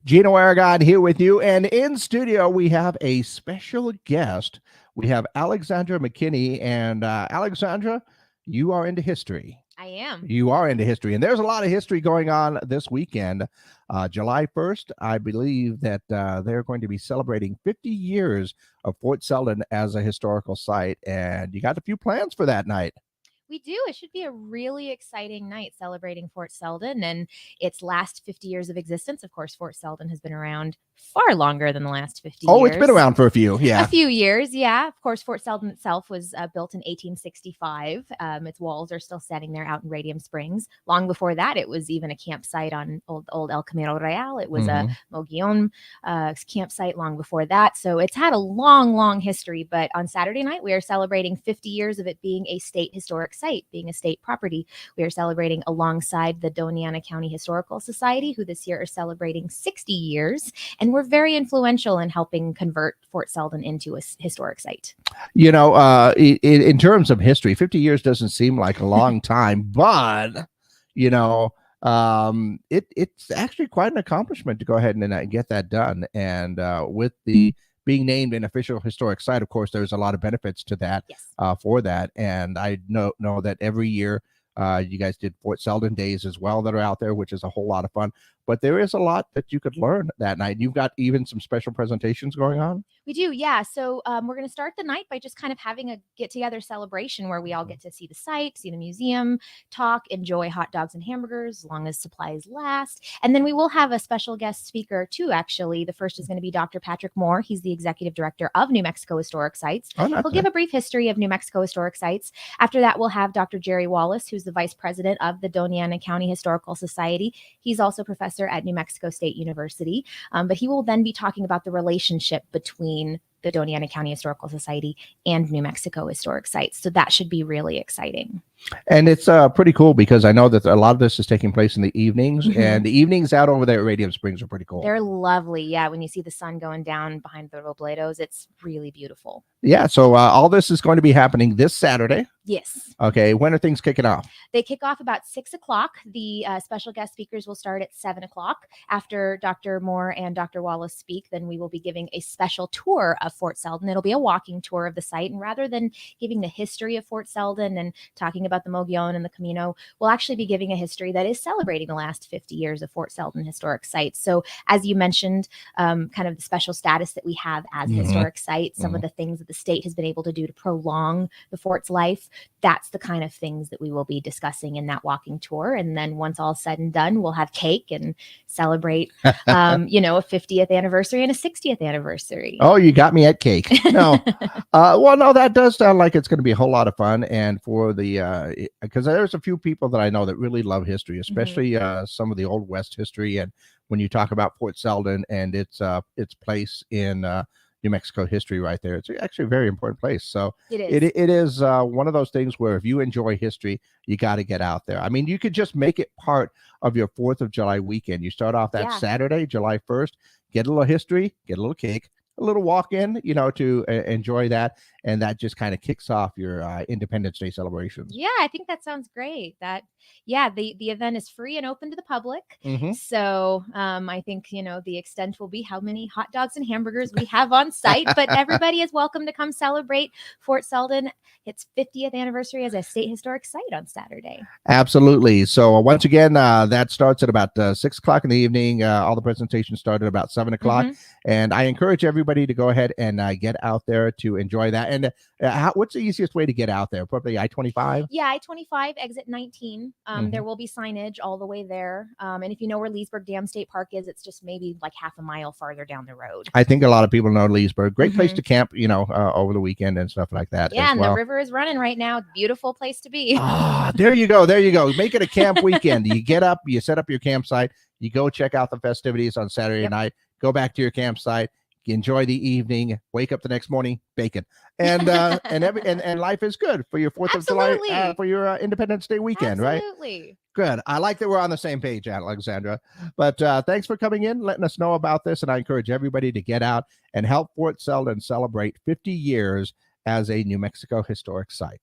Gino Aragon here with you. And in studio, we have a special guest. We have Alaxadra McKinney. And Alexandra, you are into history. I am. You are into history. And there's a lot of history going on this weekend. July 1st, I believe that they're going to be celebrating 50 years of Fort Seldon as a historical site. And you got a few plans for that night. We do. It should be a really exciting night celebrating Fort Seldon and its last 50 years of existence. Of course, Fort Seldon has been around far longer than the last 50 years. Oh, it's been around for a few, yeah. A few years, yeah. Of course, Fort Seldon itself was built in 1865. Its walls are still standing there out in Radium Springs. Long before that, it was even a campsite on old El Camino Real. It was a Mogollon campsite long before that. So it's had a long, long history. But on Saturday night, we are celebrating 50 years of it being a state historic site, being a state property. We are celebrating alongside the Doñana County Historical Society, who this year are celebrating 60 years. And we're very influential in helping convert Fort Seldon into a historic site. You know, in terms of history, 50 years doesn't seem like a long time, but, you know, it's actually quite an accomplishment to go ahead and get that done. And with the being named an official historic site, of course, there's a lot of benefits to that. Yes. For that. And I know that every year you guys did Fort Seldon days as well that are out there, which is a whole lot of fun. But there is a lot that you could learn that night. You've got even some special presentations going on. We do, yeah. So we're going to start the night by just kind of having a get-together celebration where we all get to see the site, see the museum, talk, enjoy hot dogs and hamburgers as long as supplies last. And then we will have a special guest speaker too, actually. The first is going to be Dr. Patrick Moore. He's the executive director of New Mexico Historic Sites. He'll give a brief history of New Mexico Historic Sites. After that, we'll have Dr. Jerry Wallace, who's the vice president of the Doñana County Historical Society. He's also professor at New Mexico State University, but he will then be talking about the relationship between the Doñana County Historical Society and New Mexico Historic Sites. So that should be really exciting. And it's pretty cool because I know that a lot of this is taking place in the evenings, and the evenings out over there at Radium Springs are pretty cool. They're lovely. Yeah, when you see the sun going down behind the Robledos, it's really beautiful. Yeah, so all this is going to be happening this Saturday. Yes. Okay, when are things kicking off? They kick off about 6 o'clock. The special guest speakers will start at 7 o'clock. After Dr. Moore and Dr. Wallace speak, then we will be giving a special tour of Fort Seldon. It'll be a walking tour of the site, and rather than giving the history of Fort Seldon and talking about the Mogollon and the Camino, we'll actually be giving a history that is celebrating the last 50 years of Fort Seldon historic site. So as you mentioned, kind of the special status that we have as a historic site, some of the things that the state has been able to do to prolong the fort's life, that's the kind of things that we will be discussing in that walking tour. And then once all said and done, we'll have cake and celebrate, you know, a 50th anniversary and a 60th anniversary. Oh, you got me at cake. No. Well, no, that does sound like it's going to be a whole lot of fun. And for the, because there's a few people that I know that really love history, especially some of the Old West history. And when you talk about Fort Seldon and its place in New Mexico history right there, it's actually a very important place. So it is one of those things where if you enjoy history, you got to get out there. I mean, you could just make it part of your 4th of July weekend. You start off that Saturday, July 1st, get a little history, get a little cake, a little walk-in, you know, to enjoy that, and that just kind of kicks off your Independence Day celebrations. Yeah, I think that sounds great. The event is free and open to the public. So I think, you know, the extent will be how many hot dogs and hamburgers we have on site, but everybody is welcome to come celebrate Fort Seldon, its 50th anniversary as a state historic site on Saturday. Absolutely. So once again, that starts at about 6 o'clock in the evening. All the presentations start at about 7 o'clock. And I encourage everybody to go ahead and get out there to enjoy that. And what's the easiest way to get out there? Probably I-25? Yeah, I-25, exit 19. There will be signage all the way there. And if you know where Leesburg Dam State Park is, it's just maybe like half a mile farther down the road. I think a lot of people know Leesburg. Great place to camp, you know, over the weekend and stuff like that. Yeah, and the river is running right now. Beautiful place to be. There you go. There you go. Make it a camp weekend. You get up, you set up your campsite, you go check out the festivities on Saturday night, go back to your campsite, enjoy the evening, wake up the next morning, bacon, and life is good for your 4th of July, for your Independence Day weekend, right? Absolutely. Good. I like that we're on the same page, Alexandra. But thanks for coming in, letting us know about this, and I encourage everybody to get out and help Fort Seldon celebrate 50 years as a New Mexico historic site.